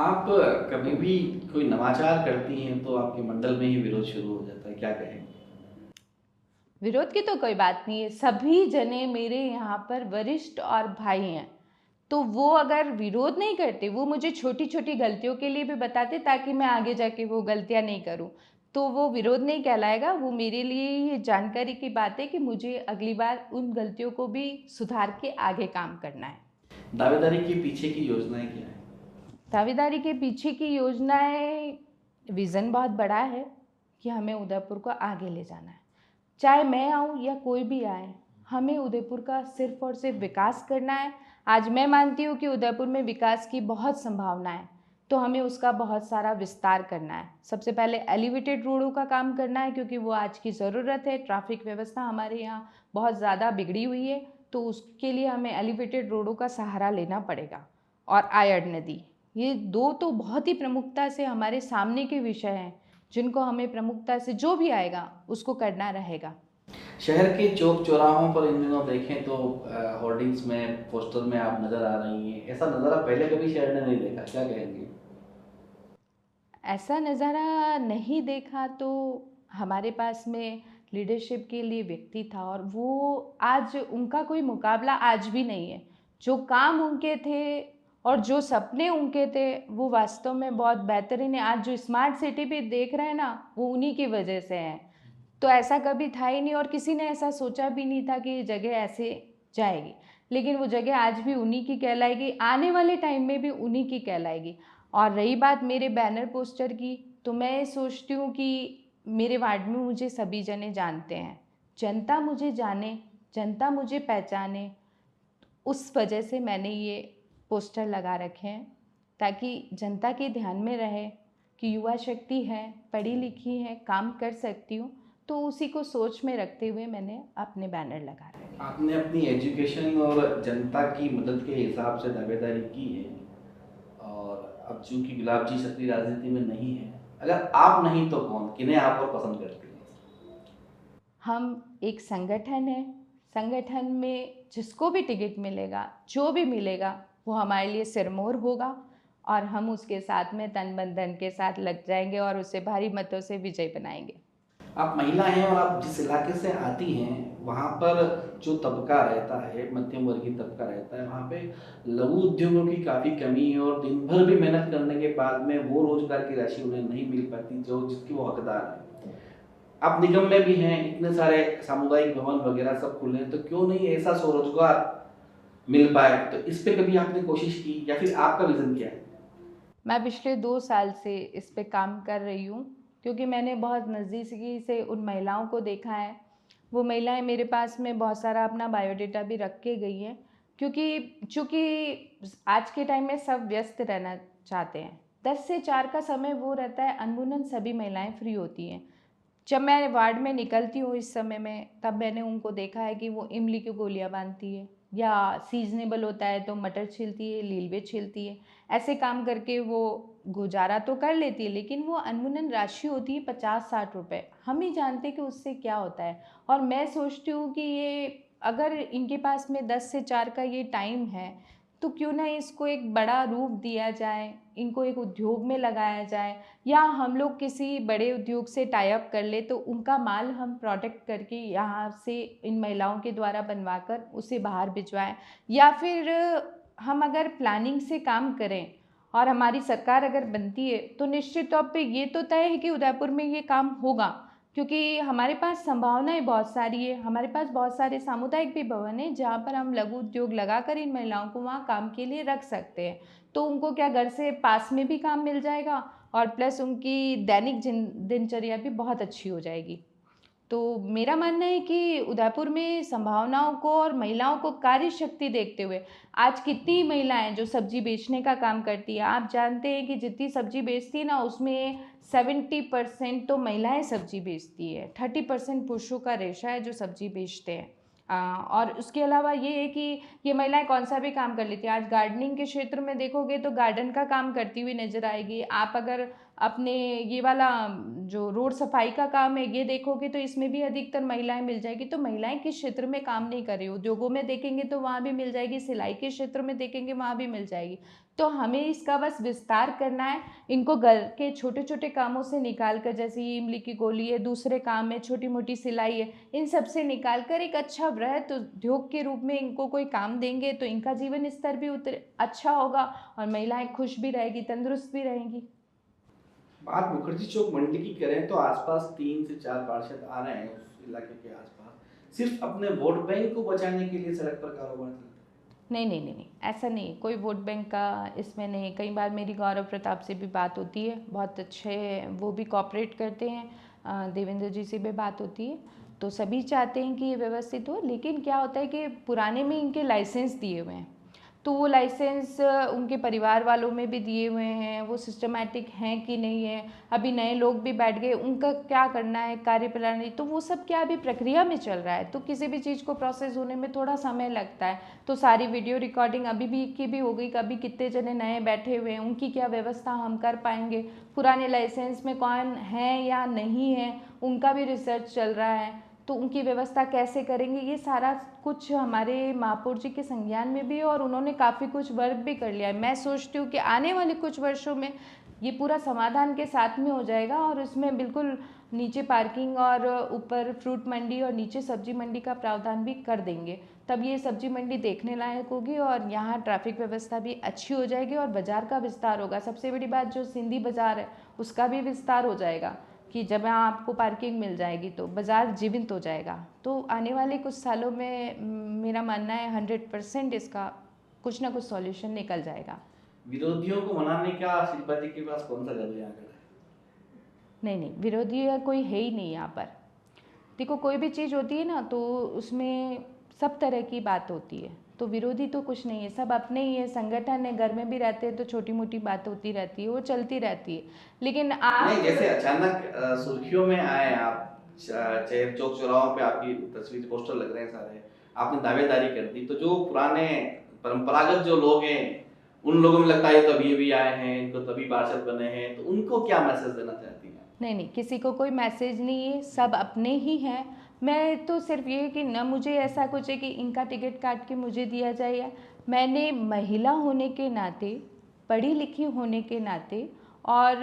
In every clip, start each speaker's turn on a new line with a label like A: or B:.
A: आप कभी भी कोई नवाचार करती हैं तो आपके मंडल में ही विरोध शुरू हो जाता है, क्या कहेंगे?
B: विरोध की तो कोई बात नहीं है। सभी जने मेरे यहाँ पर वरिष्ठ और भाई हैं, तो वो अगर विरोध नहीं करते, वो मुझे छोटी छोटी गलतियों के लिए भी बताते ताकि मैं आगे जाके वो गलतियाँ नहीं करूँ, तो वो विरोध नहीं कहलाएगा। वो मेरे लिए ये जानकारी की बात है कि मुझे अगली बार उन गलतियों को भी सुधार के आगे काम करना है।
A: दावेदारी के पीछे की योजनाएं क्या है?
B: दावेदारी के पीछे की योजनाएं, विज़न बहुत बड़ा है कि हमें उदयपुर को आगे ले जाना है। चाहे मैं आऊँ या कोई भी आए, हमें उदयपुर का सिर्फ और सिर्फ विकास करना है। आज मैं मानती हूँ कि उदयपुर में विकास की बहुत संभावना है, तो हमें उसका बहुत सारा विस्तार करना है। सबसे पहले एलिवेटेड रोडों का काम करना है, क्योंकि वो आज की ज़रूरत है। ट्रैफिक व्यवस्था हमारे यहाँ बहुत ज़्यादा बिगड़ी हुई है, तो उसके लिए हमें एलिवेटेड रोडों का सहारा लेना पड़ेगा। और आयड नदी, ये दो तो बहुत ही प्रमुखता से हमारे सामने के विषय हैं, जिनको हमें प्रमुखता से जो भी आएगा उसको करना रहेगा।
A: शहर के चौक चौराहों पर इन दिनों देखें तो होर्डिंग्स में, पोस्टर में आप नजर आ रही हैं। ऐसा नज़ारा पहले कभी शहर ने नहीं देखा, क्या कहेंगे?
B: ऐसा नज़ारा नहीं देखा तो हमारे पास में लीडरशिप के लिए व्यक्ति था, और वो आज उनका कोई मुकाबला आज भी नहीं है। जो काम उनके थे और जो सपने उनके थे, वो वास्तव में बहुत बेहतरीन है। आज जो स्मार्ट सिटी भी देख रहे हैं ना, वो उन्हीं की वजह से है। तो ऐसा कभी था ही नहीं, और किसी ने ऐसा सोचा भी नहीं था कि ये जगह ऐसे जाएगी। लेकिन वो जगह आज भी उन्हीं की कहलाएगी, आने वाले टाइम में भी उन्हीं की कहलाएगी। और रही बात मेरे बैनर पोस्टर की, तो मैं सोचती हूँ कि मेरे वार्ड में मुझे सभी जने जानते हैं, जनता मुझे जाने, जनता मुझे पहचाने। उस वजह से मैंने ये पोस्टर लगा रखे हैं, ताकि जनता के ध्यान में रहे कि युवा शक्ति है, पढ़ी लिखी है, काम कर सकती हूँ। तो उसी को सोच में रखते हुए मैंने अपने बैनर लगा रखे हैं।
A: आपने अपनी एजुकेशन और जनता की मदद के हिसाब से दावेदारी की है, और अब चूंकि गुलाब जी सक्रिय राजनीति में नहीं है, अगर आप नहीं तो कौन, किन्हें आप और पसंद करती हैं?
B: हम एक संगठन है, संगठन में जिसको भी टिकट मिलेगा, जो भी मिलेगा, वो हमारे लिए सिरमौर होगा, और हम उसके साथ में तन मन धन के साथ लग जाएंगे और उसे भारी मतों से विजय बनाएंगे।
A: आप महिला हैं और आप जिस इलाके से आती हैं, वहाँ पर जो तबका रहता है, मध्यम वर्गीय तबका रहता है, वहाँ पे लघु उद्योगों की काफ़ी कमी है, और दिन भर भी मेहनत करने के बाद में वो रोजगार की राशि उन्हें नहीं मिल पाती जो जिसकी वो हकदार है। आप निगम में भी हैं, इतने सारे सामुदायिक भवन वगैरह सब खुले हैं, तो क्यों नहीं ऐसा स्वरोजगार मिल पाए? तो इस पे कभी आपने कोशिश की, या फिर आपका विजन क्या है?
B: मैं पिछले 2 साल से इस पे काम कर रही हूँ, क्योंकि मैंने बहुत नज़दीकी से उन महिलाओं को देखा है। वो महिलाएं मेरे पास में बहुत सारा अपना बायोडाटा भी रख के गई हैं, क्योंकि चूँकि आज के टाइम में सब व्यस्त रहना चाहते हैं। 10 से 4 का समय वो रहता है, अनबुनन सभी महिलाएं फ्री होती हैं। जब मैं वार्ड में निकलती हूँ इस समय में, तब मैंने उनको देखा है कि वो इमली की गोलियाँ बांधती है, या सीजनेबल होता है तो मटर छीलती है, लीलवे छीलती है। ऐसे काम करके वो गुजारा तो कर लेती है, लेकिन वो अनमुनन राशि होती है 50-60 रुपए। हम ही जानते हैं कि उससे क्या होता है। और मैं सोचती हूँ कि ये, अगर इनके पास में 10 से 4 का ये टाइम है, तो क्यों ना इसको एक बड़ा रूप दिया जाए, इनको एक उद्योग में लगाया जाए, या हम लोग किसी बड़े उद्योग से टाई अप कर ले, तो उनका माल हम प्रोडक्ट करके यहाँ से इन महिलाओं के द्वारा बनवाकर उसे बाहर भिजवाएं। या फिर हम अगर प्लानिंग से काम करें और हमारी सरकार अगर बनती है, तो निश्चित तौर पे ये तो तय है कि उदयपुर में ये काम होगा, क्योंकि हमारे पास संभावनाएं बहुत सारी है। हमारे पास बहुत सारे सामुदायिक भी भवन है, जहाँ पर हम लघु उद्योग लगाकर इन महिलाओं को वहाँ काम के लिए रख सकते हैं। तो उनको क्या, घर से पास में भी काम मिल जाएगा, और प्लस उनकी दैनिक दिनचर्या भी बहुत अच्छी हो जाएगी। तो मेरा मानना है कि उदयपुर में संभावनाओं को और महिलाओं को कार्य शक्ति देखते हुए, आज कितनी महिलाएं जो सब्जी बेचने का काम करती है, आप जानते हैं कि जितनी सब्जी बेचती है ना, उसमें 70% तो महिलाएं सब्जी बेचती है, 30% पुरुषों का रेशा है जो सब्जी बेचते हैं। और उसके अलावा ये है कि ये महिलाएं कौन सा भी काम कर लेती हैं। आज गार्डनिंग के क्षेत्र में देखोगे तो गार्डन का काम करती हुई नजर आएगी। आप अगर अपने ये वाला जो रोड सफाई का काम है ये देखोगे तो इसमें भी अधिकतर महिलाएं मिल जाएगी। तो महिलाएं किस क्षेत्र में काम नहीं कर रही, उद्योगों में देखेंगे तो वहाँ भी मिल जाएगी, सिलाई के क्षेत्र में देखेंगे वहाँ भी मिल जाएगी। तो हमें इसका बस विस्तार करना है, इनको घर के छोटे छोटे कामों से निकाल कर, जैसे ये इमली की गोली है, दूसरे काम है, छोटी मोटी सिलाई है, इन सब से निकाल कर एक अच्छा वृहत उद्योग के रूप में इनको कोई काम देंगे तो इनका जीवन स्तर भी अच्छा होगा और महिलाएं खुश भी रहेगी, तंदुरुस्त भी रहेंगी।
A: बात मुखर्जी चौक मंडी की करें तो आसपास 3 से 4 पार्षद आ रहे हैं उस इलाके के आसपास, सिर्फ अपने वोट बैंक को बचाने के लिए सड़क पर कारोबार चलता है।
B: नहीं नहीं नहीं नहीं, ऐसा नहीं, कोई वोट बैंक का इसमें नहीं। कई बार मेरी गौरव प्रताप से भी बात होती है, बहुत अच्छे वो भी कॉपरेट करते हैं, देवेंद्र जी से भी बात होती है, तो सभी चाहते हैं कि ये व्यवस्थित हो। लेकिन क्या होता है कि पुराने में इनके लाइसेंस दिए हुए हैं, तो वो लाइसेंस उनके परिवार वालों में भी दिए हुए हैं, वो सिस्टमैटिक हैं कि नहीं है। अभी नए लोग भी बैठ गए, उनका क्या करना है कार्यप्रणाली, तो वो सब क्या अभी प्रक्रिया में चल रहा है। तो किसी भी चीज़ को प्रोसेस होने में थोड़ा समय लगता है। तो सारी वीडियो रिकॉर्डिंग अभी भी की भी हो गई, कभी कितने जने नए बैठे हुए हैं, उनकी क्या व्यवस्था हम कर पाएंगे, पुराने लाइसेंस में कौन है या नहीं है उनका भी रिसर्च चल रहा है, तो उनकी व्यवस्था कैसे करेंगे, ये सारा कुछ हमारे महापौर जी के संज्ञान में भी है और उन्होंने काफ़ी कुछ वर्क भी कर लिया है। मैं सोचती हूँ कि आने वाले कुछ वर्षों में ये पूरा समाधान के साथ में हो जाएगा और इसमें बिल्कुल नीचे पार्किंग और ऊपर फ्रूट मंडी और नीचे सब्जी मंडी का प्रावधान भी कर देंगे। तब ये सब्जी मंडी देखने लायक होगी और यहाँ ट्रैफिक व्यवस्था भी अच्छी हो जाएगी और बाज़ार का विस्तार होगा। सबसे बड़ी बात जो सिंधी बाज़ार है उसका भी विस्तार हो जाएगा कि जब यहाँ आपको पार्किंग मिल जाएगी तो बाज़ार जीवंत हो जाएगा। तो आने वाले कुछ सालों में मेरा मानना है 100% इसका कुछ ना कुछ सॉल्यूशन निकल जाएगा।
A: विरोधियों को मनाने का शिल्पा जी के पास कौन सा जादू यहाँ कर है?
B: नहीं नहीं, विरोधी कोई है ही नहीं यहाँ पर। देखो कोई भी चीज़ होती है ना तो उसमें सब तरह की बात होती है, तो विरोधी तो कुछ नहीं है, सब अपने ही है, संगठन है, घर में भी रहते हैं तो छोटी मोटी बात होती रहती है, वो चलती रहती है। लेकिन आप
A: नहीं, जैसे अचानक सुर्खियों में आए आप, चाहे चौक चौराहों पे आपकी तस्वीर पोस्टर लग रहे हैं सारे, आपने दावेदारी कर दी, तो जो पुराने परंपरागत जो लोग हैं उन लोगों में लगता है तो अभी भी आए हैं, इनको तभी पार्षद बने हैं, तो उनको क्या मैसेज देना चाहती हैं?
B: नहीं नहीं, किसी को कोई मैसेज नहीं है, सब अपने ही हैं। मैं तो सिर्फ ये कि न मुझे ऐसा कुछ है कि इनका टिकट काट के मुझे दिया जाए, या मैंने महिला होने के नाते, पढ़ी लिखी होने के नाते और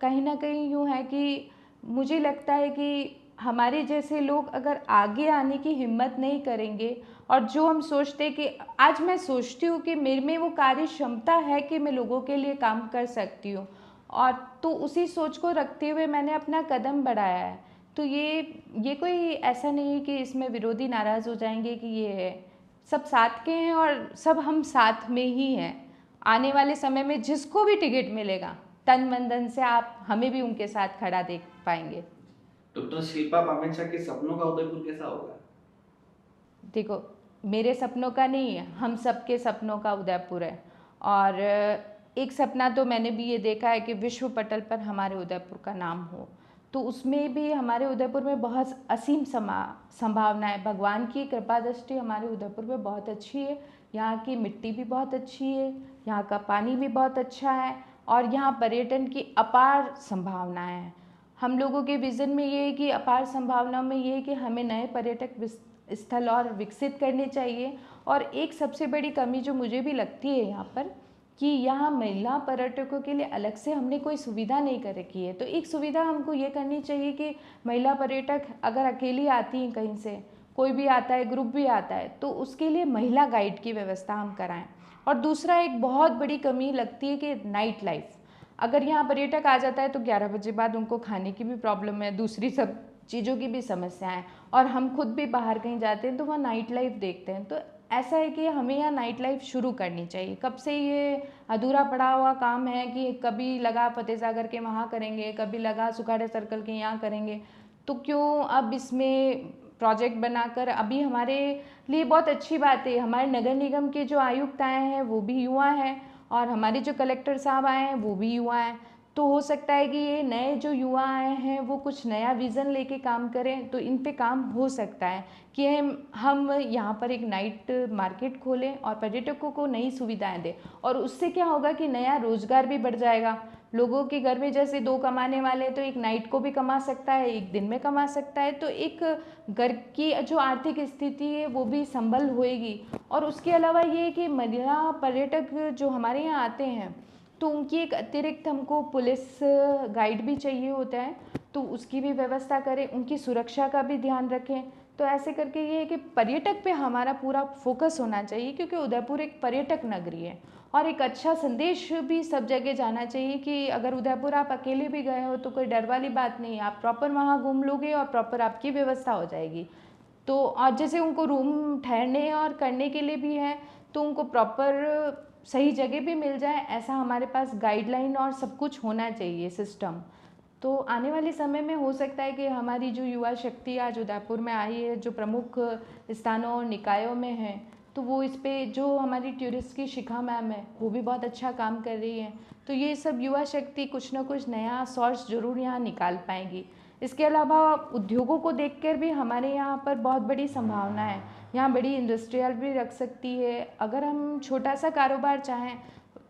B: कहीं ना कहीं यूँ है कि मुझे लगता है कि हमारे जैसे लोग अगर आगे आने की हिम्मत नहीं करेंगे और जो हम सोचते हैं कि आज मैं सोचती हूँ कि मेरे में वो कार्य क्षमता है कि मैं लोगों के लिए काम कर सकती हूँ, और तो उसी सोच को रखते हुए मैंने अपना कदम बढ़ाया है। तो ये कोई ऐसा नहीं है कि इसमें विरोधी नाराज़ हो जाएंगे कि ये है, सब साथ के हैं और सब हम साथ में ही हैं। आने वाले समय में जिसको भी टिकट मिलेगा तन मन धन से आप हमें भी उनके साथ खड़ा देख पाएंगे।
A: डॉक्टर शिल्पा पामेचा के सपनों का उदयपुर कैसा होगा?
B: देखो मेरे सपनों का नहीं है, हम सबके सपनों का उदयपुर है। और एक सपना तो मैंने भी ये देखा है कि विश्व पटल पर हमारे उदयपुर का नाम हो, तो उसमें भी हमारे उदयपुर में बहुत असीम संभावना है। भगवान की कृपा दृष्टि हमारे उदयपुर में बहुत अच्छी है, यहाँ की मिट्टी भी बहुत अच्छी है, यहाँ का पानी भी बहुत अच्छा है और यहाँ पर्यटन की अपार संभावनाएं हैं। हम लोगों के विज़न में ये है कि अपार संभावनाओं में ये है कि हमें नए पर्यटक स्थल और विकसित करने चाहिए। और एक सबसे बड़ी कमी जो मुझे भी लगती है यहाँ पर कि यहाँ महिला पर्यटकों के लिए अलग से हमने कोई सुविधा नहीं कर रखी है। तो एक सुविधा हमको ये करनी चाहिए कि महिला पर्यटक अगर अकेली आती हैं, कहीं से कोई भी आता है, ग्रुप भी आता है, तो उसके लिए महिला गाइड की व्यवस्था हम कराएं। और दूसरा एक बहुत बड़ी कमी लगती है कि नाइट लाइफ, अगर यहाँ पर्यटक आ जाता है तो 11 बजे बाद उनको खाने की भी प्रॉब्लम है, दूसरी सब चीज़ों की भी समस्या है, और हम खुद भी बाहर कहीं जाते हैं तो वहाँ नाइट लाइफ देखते हैं। तो ऐसा है कि हमें यहाँ नाइट लाइफ शुरू करनी चाहिए। कब से ये अधूरा पड़ा हुआ काम है कि कभी लगा फतेह सागर के वहाँ करेंगे, कभी लगा सुखाड़े सर्कल के यहाँ करेंगे, तो क्यों अब इसमें प्रोजेक्ट बनाकर, अभी हमारे लिए बहुत अच्छी बात है, हमारे नगर निगम के जो आयुक्त आए हैं वो भी युवा हैं और हमारे जो कलेक्टर साहब आए हैं वो भी युवा हैं। तो हो सकता है कि ये नए जो युवा आए हैं वो कुछ नया विज़न लेके काम करें, तो इन पे काम हो सकता है कि हम यहाँ पर एक नाइट मार्केट खोलें और पर्यटकों को नई सुविधाएं दें, और उससे क्या होगा कि नया रोज़गार भी बढ़ जाएगा। लोगों के घर में जैसे दो कमाने वाले, तो एक नाइट को भी कमा सकता है, एक दिन में कमा सकता है, तो एक घर की जो आर्थिक स्थिति है वो भी संभल होएगी। और उसके अलावा ये कि महिला पर्यटक जो हमारे यहाँ आते हैं, तो उनकी एक अतिरिक्त हमको पुलिस गाइड भी चाहिए होता है, तो उसकी भी व्यवस्था करें, उनकी सुरक्षा का भी ध्यान रखें। तो ऐसे करके ये है कि पर्यटक पे हमारा पूरा फोकस होना चाहिए, क्योंकि उदयपुर एक पर्यटक नगरी है, और एक अच्छा संदेश भी सब जगह जाना चाहिए कि अगर उदयपुर आप अकेले भी गए हो तो कोई डर वाली बात नहीं है, आप प्रॉपर वहाँ घूम लोगे और प्रॉपर आपकी व्यवस्था हो जाएगी। तो और जैसे उनको रूम ठहरने और करने के लिए भी है, तो उनको प्रॉपर सही जगह भी मिल जाए, ऐसा हमारे पास गाइडलाइन और सब कुछ होना चाहिए सिस्टम। तो आने वाले समय में हो सकता है कि हमारी जो युवा शक्ति आज उदयपुर में आई है, जो प्रमुख स्थानों और निकायों में है, तो वो इस पे जो हमारी टूरिस्ट की शिखा मैम है वो भी बहुत अच्छा काम कर रही है। तो ये सब युवा शक्ति कुछ ना कुछ नया सोर्स जरूर यहाँ निकाल पाएंगी। इसके अलावा उद्योगों को देखकर भी हमारे यहाँ पर बहुत बड़ी संभावना है। यहाँ बड़ी इंडस्ट्रियल भी रख सकती है। अगर हम छोटा सा कारोबार चाहें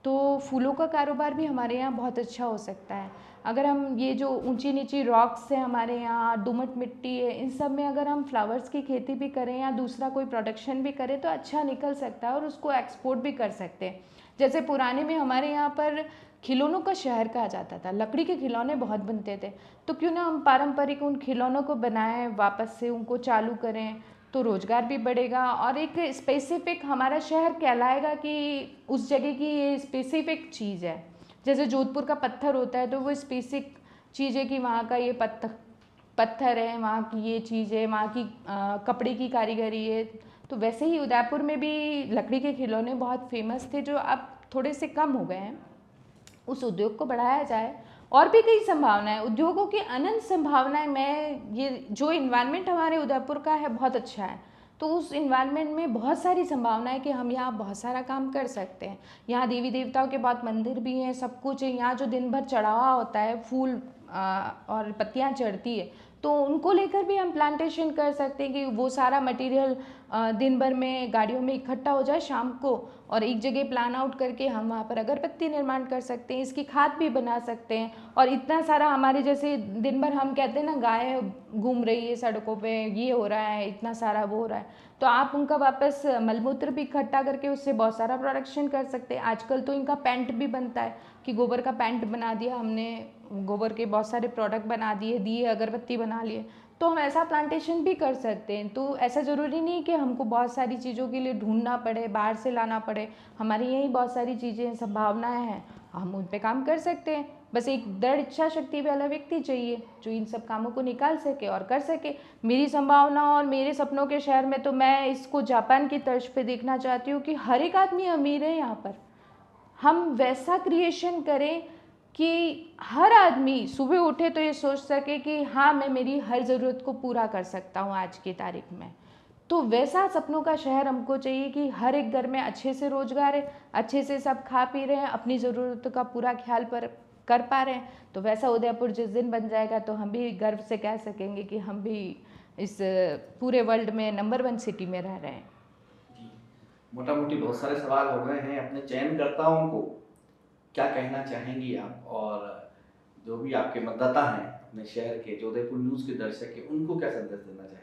B: तो फूलों का कारोबार भी हमारे यहाँ बहुत अच्छा हो सकता है। अगर हम ये जो ऊंची नीची रॉक्स है हमारे यहाँ, दोमट मिट्टी है, इन सब में अगर हम फ्लावर्स की खेती भी करें या दूसरा कोई प्रोडक्शन भी करें तो अच्छा निकल सकता है, और उसको एक्सपोर्ट भी कर सकते हैं। जैसे पुराने में हमारे यहाँ पर खिलौनों का शहर कहा जाता था, लकड़ी के खिलौने बहुत बनते थे, तो क्यों ना हम पारंपरिक उन खिलौनों को बनाएं, वापस से उनको चालू करें, तो रोज़गार भी बढ़ेगा और एक स्पेसिफिक हमारा शहर कहलाएगा कि उस जगह की ये स्पेसिफिक चीज़ है। जैसे जोधपुर का पत्थर होता है तो वो स्पेसिफिक चीज़ है कि वहाँ का ये पत्थर है, वहाँ की ये चीज़ है, वहाँ की कपड़े की कारीगरी है। तो वैसे ही उदयपुर में भी लकड़ी के खिलौने बहुत फेमस थे, जो अब थोड़े से कम हो गए हैं। उस उद्योग को बढ़ाया जाए। और भी कई संभावनाएं, उद्योगों की अनंत संभावनाएं। मैं ये जो इन्वायरमेंट हमारे उदयपुर का है बहुत अच्छा है, तो उस इन्वायरमेंट में बहुत सारी संभावनाएं कि हम यहाँ बहुत सारा काम कर सकते हैं। यहाँ देवी देवताओं के बहुत मंदिर भी हैं, सब कुछ है। यहाँ जो दिन भर चढ़ावा होता है, फूल और पत्तियाँ चढ़ती है, तो उनको लेकर भी हम प्लांटेशन कर सकते हैं कि वो सारा मटेरियल दिन भर में गाड़ियों में इकट्ठा हो जाए शाम को, और एक जगह प्लान आउट करके हम वहाँ पर अगरबत्ती निर्माण कर सकते हैं, इसकी खाद भी बना सकते हैं। और इतना सारा हमारे जैसे दिन भर हम कहते हैं ना, गाय घूम रही है सड़कों पे, ये हो रहा है, इतना सारा वो हो रहा है, तो आप उनका वापस मलमूत्र भी इकट्ठा करके उससे बहुत सारा प्रोडक्शन कर सकते हैं। आजकल तो इनका पेंट भी बनता है कि गोबर का पेंट बना दिया हमने, गोबर के बहुत सारे प्रोडक्ट बना दिए, अगरबत्ती बना लिए, तो हम ऐसा प्लांटेशन भी कर सकते हैं। तो ऐसा ज़रूरी नहीं कि हमको बहुत सारी चीज़ों के लिए ढूंढना पड़े, बाहर से लाना पड़े। हमारे यहीं बहुत सारी चीज़ें, संभावनाएं हैं, हम उन पे काम कर सकते हैं। बस एक दृढ़ इच्छा शक्ति वाला व्यक्ति चाहिए जो इन सब कामों को निकाल सके और कर सके। मेरी संभावना और मेरे सपनों के शहर में तो मैं इसको जापान की तर्ज पे देखना चाहती हूँ कि हर एक आदमी अमीर है यहाँ पर। हम वैसा क्रिएशन करें कि हर आदमी सुबह उठे तो ये सोच सके कि हाँ, मैं मेरी हर ज़रूरत को पूरा कर सकता हूँ आज की तारीख में। तो वैसा सपनों का शहर हमको चाहिए कि हर एक घर में अच्छे से रोजगार है, अच्छे से सब खा पी रहे हैं, अपनी ज़रूरतों का पूरा ख्याल कर पा रहे हैं। तो वैसा उदयपुर जिस दिन बन जाएगा तो हम भी गर्व से कह सकेंगे कि हम भी इस पूरे वर्ल्ड में नंबर 1 सिटी में रह रहे हैं।
A: मोटा मोटी बहुत सारे सवाल हो गए हैं। अपने चयनकर्ताओं को क्या कहना चाहेंगी आप, और जो भी आपके मतदाता हैं अपने शहर के, जो उदयपुर न्यूज़ के दर्शक हैं, उनको क्या संदेश देना चाहेंगी?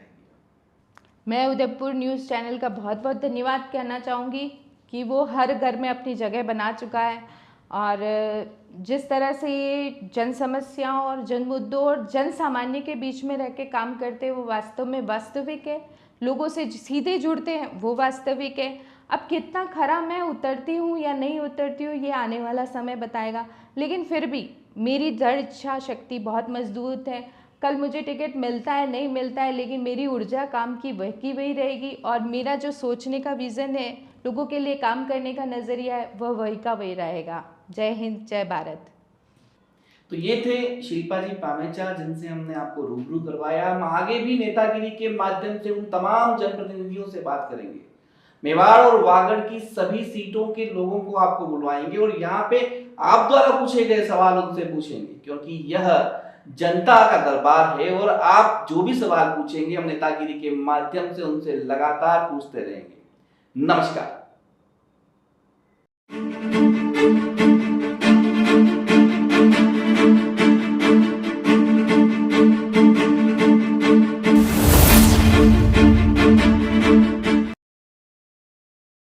B: मैं उदयपुर न्यूज़ चैनल का बहुत बहुत धन्यवाद कहना चाहूँगी कि वो हर घर में अपनी जगह बना चुका है, और जिस तरह से ये जन समस्याओं और जन मुद्दों और जन सामान्य के बीच में रह के काम करते हैं वो वास्तव में वास्तविक है। लोगों से सीधे जुड़ते हैं वो वास्तविक है। अब कितना खरा मैं उतरती हूँ या नहीं उतरती हूँ ये आने वाला समय बताएगा, लेकिन फिर भी मेरी दृढ़ इच्छा शक्ति बहुत मजबूत है। कल मुझे टिकट मिलता है नहीं मिलता है, लेकिन मेरी ऊर्जा काम की वही रहेगी, और मेरा जो सोचने का विज़न है, लोगों के लिए काम करने का नज़रिया है, वह वही का वही रहेगा। जय हिंद, जय भारत।
A: तो ये थे शिल्पा जी पामेचा, जिनसे हमने आपको रूबरू करवाया। हम आगे भी नेतागिरी के माध्यम से उन तमाम जनप्रतिनिधियों से बात करेंगे। मेवाड़ और वागड़ की सभी सीटों के लोगों को आपको बुलवाएंगे और यहाँ पे आप द्वारा पूछे गए सवाल उनसे पूछेंगे, क्योंकि यह जनता का दरबार है और आप जो भी सवाल पूछेंगे हम नेतागिरी के माध्यम से उनसे लगातार पूछते रहेंगे। नमस्कार।